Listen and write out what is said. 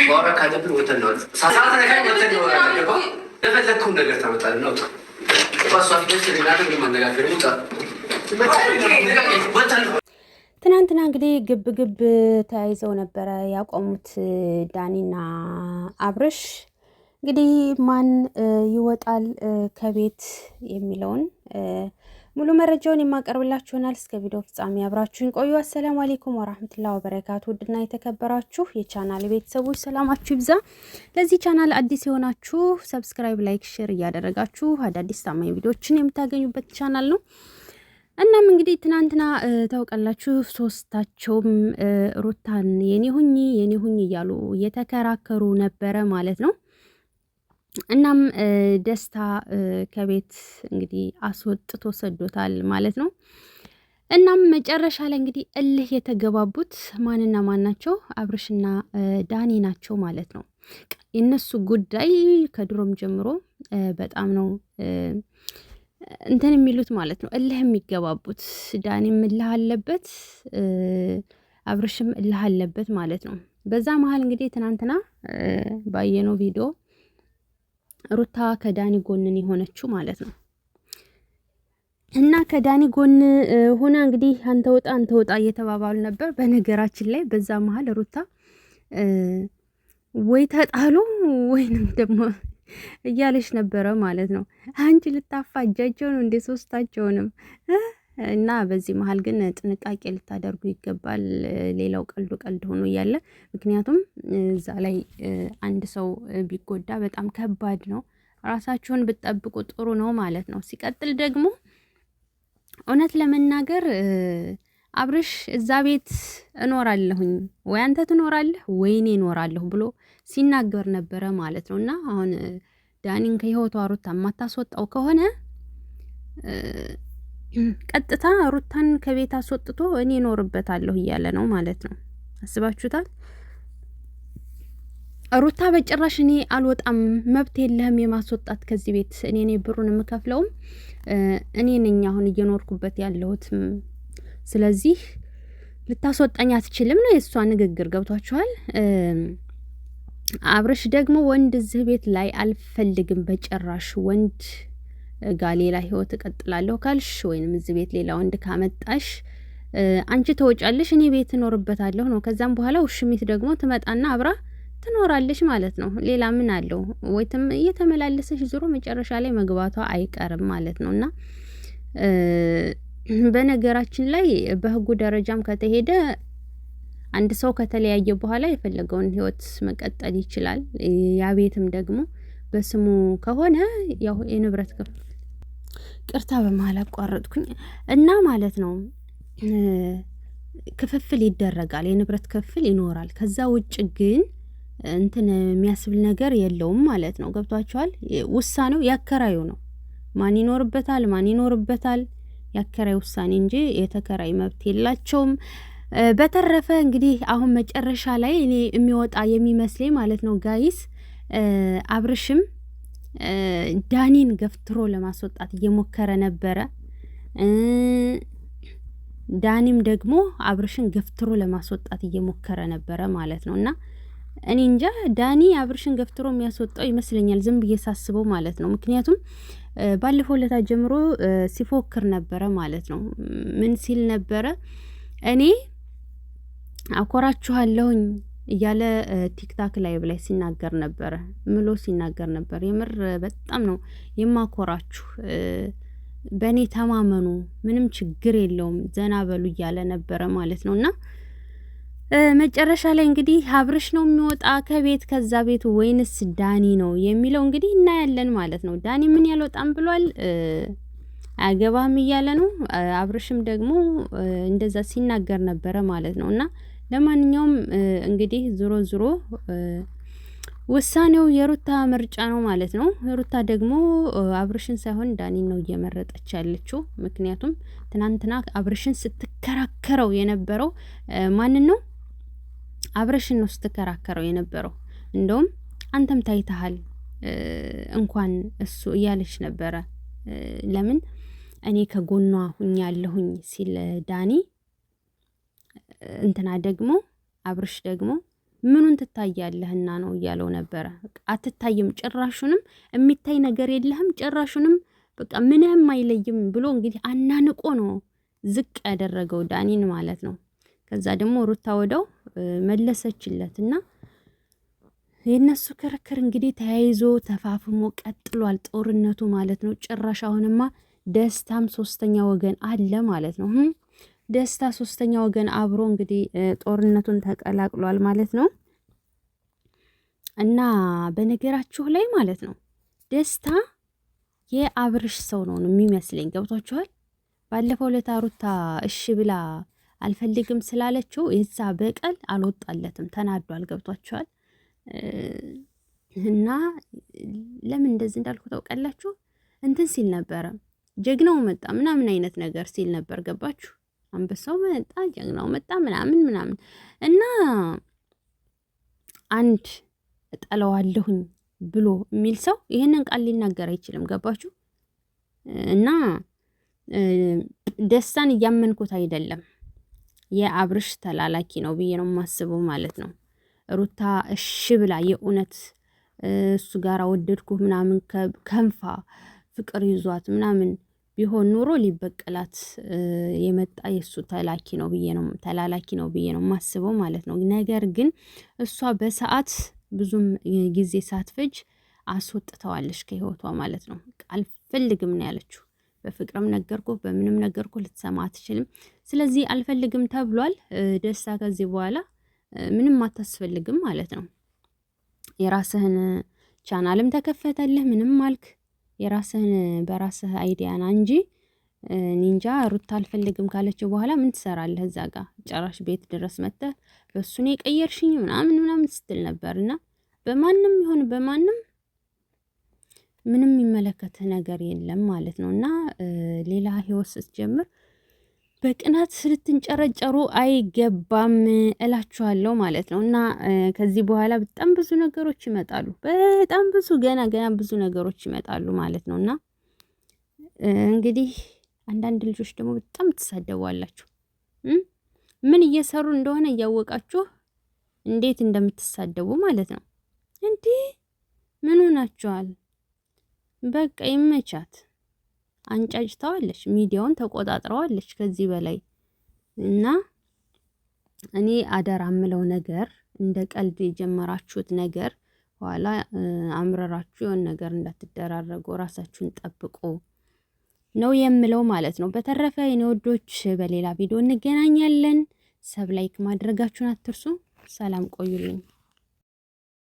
ማውራ ካለብን ወተን ነው ሳሳት ነካኝ ወተን ነው ያገባ ለፈለኩ ነገር ታመጣለህ ነው ቋሷ ፊት ለናተ ማነጋገር ሙጣ ትናንትና እንግዲህ ግብ ግብ ተያይዘው ነበረ ያቆሙት ዳኒና አብርሽ። እንግዲህ ማን ይወጣል ከቤት የሚለውን ሙሉ መረጃውን የማቀርብላችሁ ይሆናል። እስከ ቪዲዮ ፍጻሜ አብራችሁን ቆዩ። አሰላሙ አለይኩም ወራህመቱላሂ ወበረካቱ። ውድና የተከበራችሁ የቻናል ቤተሰቦች ሰላማችሁ ይብዛ። ለዚህ ቻናል አዲስ የሆናችሁ ሰብስክራይብ፣ ላይክ፣ ሼር እያደረጋችሁ አዳዲስ ታማኝ ቪዲዮዎችን የምታገኙበት ቻናል ነው። እናም እንግዲህ ትናንትና ታውቃላችሁ ሶስታቸውም ሩታን የኔ ሁኚ እያሉ እየተከራከሩ ነበረ ማለት ነው። እናም ደስታ ከቤት እንግዲህ አስወጥቶ ሰዶታል ማለት ነው። እናም መጨረሻ ላይ እንግዲህ እልህ የተገባቡት ማንና ማን ናቸው? አብርሽና ዳኒ ናቸው ማለት ነው። የነሱ ጉዳይ ከድሮም ጀምሮ በጣም ነው እንትን የሚሉት ማለት ነው። እልህ የሚገባቡት ዳኒም እልህ አለበት፣ አብርሽም እልህ አለበት ማለት ነው። በዛ መሀል እንግዲህ ትናንትና ባየነው ቪዲዮ ሩታ ከዳኒ ጎንን የሆነችው ማለት ነው። እና ከዳኒ ጎን ሆና እንግዲህ አንተ ወጣ እየተባባሉ ነበር። በነገራችን ላይ በዛ መሀል ሩታ ወይ ተጣሉ ወይንም ደግሞ እያለች ነበረ ማለት ነው። አንቺ ልታፋጃቸው ነው እንደ ሶስታቸውንም እና በዚህ መሀል ግን ጥንቃቄ ልታደርጉ ይገባል። ሌላው ቀልድ ሆኖ እያለ ምክንያቱም እዛ ላይ አንድ ሰው ቢጎዳ በጣም ከባድ ነው። ራሳችሁን ብትጠብቁ ጥሩ ነው ማለት ነው። ሲቀጥል ደግሞ እውነት ለመናገር አብርሽ እዛ ቤት እኖራለሁኝ ወይ አንተ ትኖራለህ ወይ እኔ እኖራለሁ ብሎ ሲናገር ነበረ ማለት ነው። እና አሁን ዳኒን ከህይወቷ ሩታ የማታስወጣው ከሆነ ቀጥታ ሩታን ከቤት አስወጥቶ እኔ እኖርበታለሁ እያለ ነው ማለት ነው። አስባችሁታል? ሩታ በጭራሽ እኔ አልወጣም፣ መብት የለህም የማስወጣት ከዚህ ቤት፣ እኔ ብሩን የምከፍለውም እኔ ነኝ አሁን እየኖርኩበት ያለሁት፣ ስለዚህ ልታስወጣኝ አትችልም ነው የእሷ ንግግር። ገብቷችኋል? አብርሽ ደግሞ ወንድ እዚህ ቤት ላይ አልፈልግም በጭራሽ፣ ወንድ ጋር ሌላ ህይወት እቀጥላለሁ ካልሽ ወይንም እዚህ ቤት ሌላ ወንድ ካመጣሽ አንቺ ተወጫለሽ፣ እኔ ቤት እኖርበታለሁ ነው። ከዛም በኋላ ውሽሚት ደግሞ ትመጣና አብራ ትኖራለሽ ማለት ነው። ሌላ ምን አለው? ወይም እየተመላለሰሽ ዞሮ መጨረሻ ላይ መግባቷ አይቀርም ማለት ነው። እና በነገራችን ላይ በህጉ ደረጃም ከተሄደ አንድ ሰው ከተለያየ በኋላ የፈለገውን ህይወት መቀጠል ይችላል። ያ ቤትም ደግሞ በስሙ ከሆነ ያው የንብረት ክፍል ቅርታ በመሀል አቋረጥኩኝ እና ማለት ነው ክፍፍል ይደረጋል፣ የንብረት ክፍል ይኖራል። ከዛ ውጭ ግን እንትን የሚያስብል ነገር የለውም ማለት ነው። ገብቷችኋል? ውሳኔው ያከራዩ ነው። ማን ይኖርበታል ያከራይ ውሳኔ እንጂ የተከራይ መብት የላቸውም። በተረፈ እንግዲህ አሁን መጨረሻ ላይ እኔ የሚወጣ የሚመስለኝ ማለት ነው ጋይስ አብርሽም ዳኒን ገፍትሮ ለማስወጣት እየሞከረ ነበረ። ዳኒም ደግሞ አብርሽን ገፍትሮ ለማስወጣት እየሞከረ ነበረ ማለት ነው። እና እኔ እንጃ ዳኒ አብርሽን ገፍትሮ የሚያስወጣው ይመስለኛል ዝም ብዬ ሳስበው ማለት ነው። ምክንያቱም ባለፈው ለታ ጀምሮ ሲፎክር ነበረ ማለት ነው። ምን ሲል ነበረ? እኔ አኮራችኋለሁኝ እያለ ቲክታክ ላይ ብላይ ሲናገር ነበረ፣ ምሎ ሲናገር ነበር። የምር በጣም ነው የማኮራችሁ፣ በእኔ ተማመኑ፣ ምንም ችግር የለውም፣ ዘና በሉ እያለ ነበረ ማለት ነው። እና መጨረሻ ላይ እንግዲህ አብርሽ ነው የሚወጣ ከቤት ከዛ ቤት ወይንስ ዳኒ ነው የሚለው እንግዲህ እናያለን ማለት ነው። ዳኒ ምን ያልወጣም ብሏል፣ አገባም እያለ ነው። አብርሽም ደግሞ እንደዛ ሲናገር ነበረ ማለት ነው። እና ለማንኛውም እንግዲህ ዞሮ ውሳኔው የሩታ ምርጫ ነው ማለት ነው። ሩታ ደግሞ አብርሽን ሳይሆን ዳኒን ነው እየመረጠች ያለችው። ምክንያቱም ትናንትና አብርሽን ስትከራከረው የነበረው ማንን ነው? አብርሽን ነው ስትከራከረው የነበረው። እንደውም አንተም ታይተሃል እንኳን እሱ እያለች ነበረ። ለምን እኔ ከጎኗ ሁኛለሁኝ ሲል ዳኒ እንትና ደግሞ አብርሽ ደግሞ ምኑን ትታያለህና ነው እያለው ነበረ። አትታይም፣ ጭራሹንም የሚታይ ነገር የለህም፣ ጭራሹንም በቃ ምንም አይለይም ብሎ እንግዲህ አናንቆ ነው ዝቅ ያደረገው ዳኒን ማለት ነው። ከዛ ደግሞ ሩታ ወደው መለሰችለት እና የነሱ ክርክር እንግዲህ ተያይዞ ተፋፍሞ ቀጥሏል ጦርነቱ ማለት ነው። ጭራሽ አሁንማ ደስታም ሶስተኛ ወገን አለ ማለት ነው። ደስታ ሶስተኛ ወገን አብሮ እንግዲህ ጦርነቱን ተቀላቅሏል ማለት ነው። እና በነገራችሁ ላይ ማለት ነው ደስታ የአብርሽ ሰው ነው የሚመስለኝ። ገብቷችኋል? ባለፈው ለታሩታ እሺ ብላ አልፈልግም ስላለችው የዛ በቀል አልወጣለትም፣ ተናዷል። ገብቷችኋል? እና ለምን እንደዚህ እንዳልኩ ታውቃላችሁ? እንትን ሲል ነበረ ጀግናው መጣ ምናምን አይነት ነገር ሲል ነበር። ገባችሁ? አንበሳው መጣ ጀግናው መጣ ምናምን ምናምን እና አንድ እጠለዋለሁኝ ብሎ የሚል ሰው ይሄንን ቃል ሊናገር አይችልም። ገባችሁ? እና ደስታን እያመንኩት አይደለም፣ የአብርሽ ተላላኪ ነው ብዬ ነው የማስበው ማለት ነው። ሩታ እሺ ብላ የእውነት እሱ ጋር ወደድኩ ምናምን ከንፋ ፍቅር ይዟት ምናምን ቢሆን ኑሮ ሊበቀላት የመጣ የሱ ተላላኪ ነው ብዬ ነው የማስበው ማለት ነው። ነገር ግን እሷ በሰዓት ብዙም ጊዜ ሳትፈጅ አስወጥተዋለች ከህይወቷ ማለት ነው። አልፈልግም ነው ያለችው። በፍቅርም ነገርኩ በምንም ነገርኩ ልትሰማ አትችልም። ስለዚህ አልፈልግም ተብሏል። ደስታ ከዚህ በኋላ ምንም አታስፈልግም ማለት ነው። የራስህን ቻናልም ተከፈተልህ ምንም አልክ፣ የራስህን በራስህ አይዲያና እንጂ ኒንጃ ሩታ አልፈልግም ካለችው በኋላ ምን ትሰራለህ እዛ ጋር? ጨራሽ ቤት ድረስ መጥተህ በሱኔ ቀየርሽኝ ምናምን ስትል ነበርና በማንም ይሁን በማንም ምንም የሚመለከትህ ነገር የለም ማለት ነው። እና ሌላ ህይወት ስትጀምር በቅናት ልትንጨረጨሩ አይገባም እላችኋለሁ ማለት ነው። እና ከዚህ በኋላ በጣም ብዙ ነገሮች ይመጣሉ። በጣም ብዙ ገና ብዙ ነገሮች ይመጣሉ ማለት ነው። እና እንግዲህ አንዳንድ ልጆች ደግሞ በጣም ትሳደባላችሁ። ምን እየሰሩ እንደሆነ እያወቃችሁ እንዴት እንደምትሳደቡ ማለት ነው። እንዲህ ምን ሆናችኋል? በቃ ይመቻት። አንጫጭታዋለች፣ ሚዲያውን ተቆጣጥረዋለች ከዚህ በላይ እና እኔ አደራ ምለው ነገር እንደ ቀልድ የጀመራችሁት ነገር ኋላ አምረራችሁ የሆነ ነገር እንዳትደራረጉ፣ ራሳችሁን ጠብቁ ነው የምለው ማለት ነው። በተረፈ የኔ ወዶች በሌላ ቪዲዮ እንገናኛለን። ሰብ ላይክ ማድረጋችሁን አትርሱ። ሰላም ቆዩልኝ።